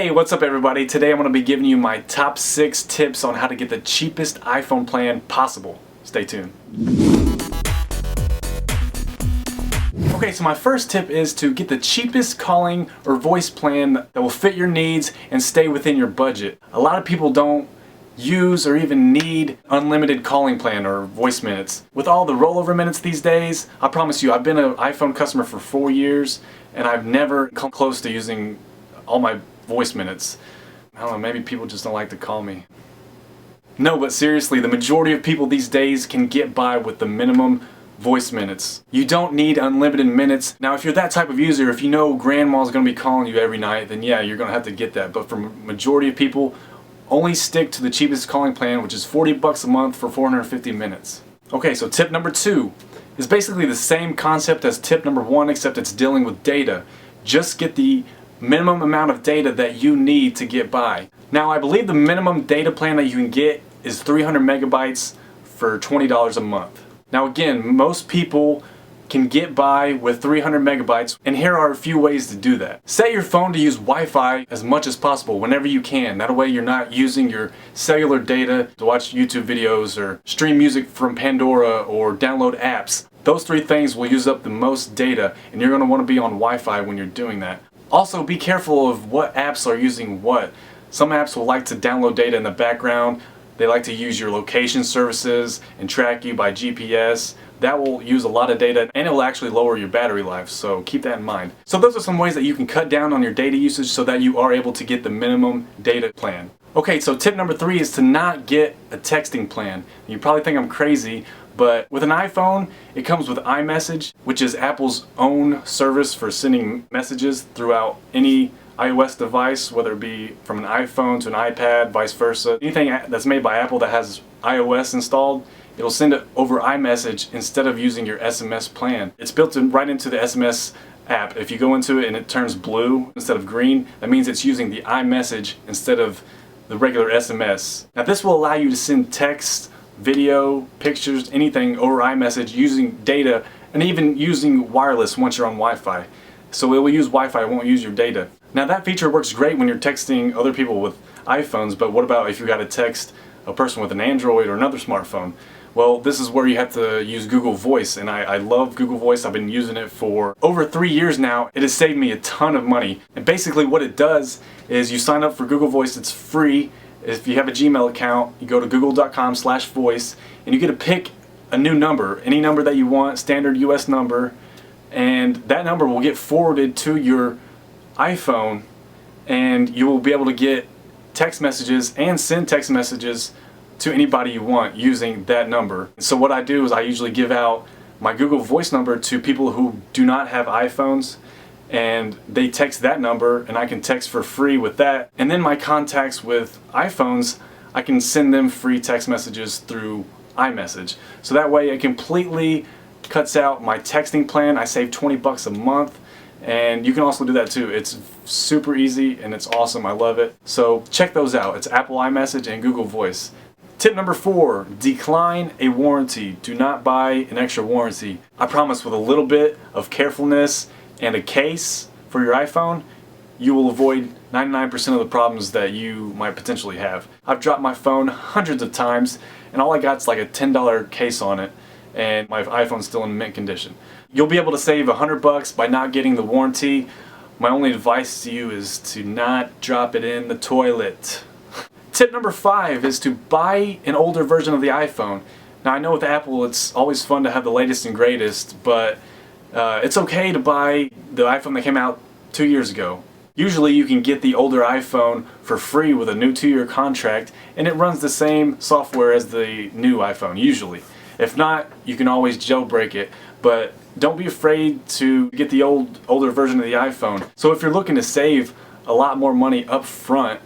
Hey, what's up everybody? Today I'm going to be giving you my top 6 tips on how to get the cheapest iPhone plan possible. Stay tuned. Okay, so my first tip is to get the cheapest calling or voice plan that will fit your needs and stay within your budget. A lot of people don't use or even need unlimited calling plan or voice minutes. With all the rollover minutes these days, I promise you, I've been an iPhone customer for 4 years and I've never come close to using all my voice minutes. I don't know, maybe people just don't like to call me. No, but seriously, the majority of people these days can get by with the minimum voice minutes. You don't need unlimited minutes. Now, if you're that type of user, if you know grandma's gonna be calling you every night, then yeah, you're gonna have to get that. But for majority of people, only stick to the cheapest calling plan, which is 40 bucks a month for 450 minutes. Okay, so tip number 2 is basically the same concept as tip number 1, except it's dealing with data. Just get the minimum amount of data that you need to get by. Now, I believe the minimum data plan that you can get is 300 megabytes for $20 a month. Now again, most people can get by with 300 megabytes, and here are a few ways to do that. Set your phone to use Wi-Fi as much as possible whenever you can. That way you're not using your cellular data to watch YouTube videos or stream music from Pandora or download apps. Those 3 things will use up the most data, and you're going to want to be on Wi-Fi when you're doing that. Also, be careful of what apps are using what. Some apps will like to download data in the background. They like to use your location services and track you by GPS. That will use a lot of data and it will actually lower your battery life, so keep that in mind. So those are some ways that you can cut down on your data usage so that you are able to get the minimum data plan. Okay, so tip number 3 is to not get a texting plan. You probably think I'm crazy, but with an iPhone, it comes with iMessage, which is Apple's own service for sending messages throughout any iOS device, whether it be from an iPhone to an iPad, vice versa. Anything that's made by Apple that has iOS installed, it'll send it over iMessage instead of using your SMS plan. It's built right into the SMS app. If you go into it and it turns blue instead of green, that means it's using the iMessage instead of the regular SMS. Now this will allow you to send text, video, pictures, anything over iMessage using data and even using wireless once you're on Wi-Fi. So it will use Wi-Fi, it won't use your data. Now that feature works great when you're texting other people with iPhones, but what about if you got to text a person with an Android or another smartphone? Well, this is where you have to use Google Voice, and I love Google Voice. I've been using it for over 3 years now. It has saved me a ton of money. And basically what it does is you sign up for Google Voice, it's free. If you have a Gmail account, you go to google.com/voice and you get to pick a new number, any number that you want, standard US number, and that number will get forwarded to your iPhone and you will be able to get text messages and send text messages to anybody you want using that number. So what I do is I usually give out my Google Voice number to people who do not have iPhones, and they text that number and I can text for free with that. And then my contacts with iPhones, I can send them free text messages through iMessage. So that way it completely cuts out my texting plan. I save 20 bucks a month, and you can also do that too. It's super easy and it's awesome. I love it. So check those out. It's Apple iMessage and Google Voice. Tip number 4, decline a warranty. Do not buy an extra warranty. I promise with a little bit of carefulness and a case for your iPhone, you will avoid 99% of the problems that you might potentially have. I've dropped my phone hundreds of times and all I got is like a $10 case on it, and my iPhone's still in mint condition. You'll be able to save 100 bucks by not getting the warranty. My only advice to you is to not drop it in the toilet. Tip number 5 is to buy an older version of the iPhone. Now I know with Apple it's always fun to have the latest and greatest, but it's okay to buy the iPhone that came out 2 years ago. Usually you can get the older iPhone for free with a new 2-year contract, and it runs the same software as the new iPhone, usually. If not, you can always jailbreak it, but don't be afraid to get the older version of the iPhone. So if you're looking to save a lot more money up front,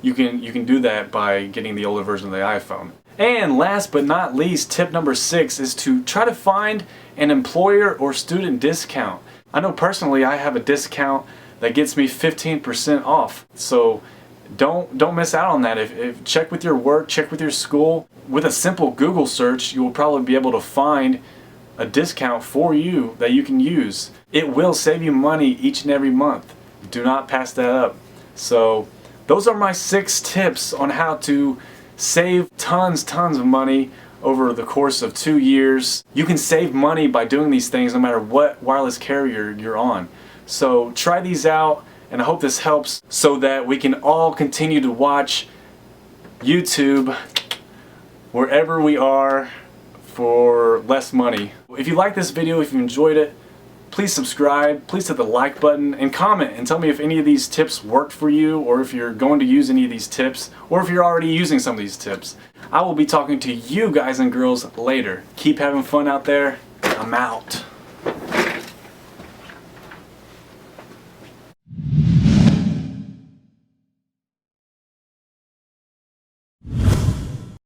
you can do that by getting the older version of the iPhone. And last but not least, tip number 6 is to try to find an employer or student discount. I know personally I have a discount that gets me 15% off. So don't miss out on that. If check with your work, check with your school. With a simple Google search, you will probably be able to find a discount for you that you can use. It will save you money each and every month. Do not pass that up. So those are my 6 tips on how to save tons of money over the course of 2 years. You can save money by doing these things no matter what wireless carrier you're on. So try these out, and I hope this helps so that we can all continue to watch YouTube wherever we are for less money. If you like this video, if you enjoyed it, please subscribe, please hit the like button, and comment and tell me if any of these tips worked for you, or if you're going to use any of these tips, or if you're already using some of these tips. I will be talking to you guys and girls later. Keep having fun out there. I'm out.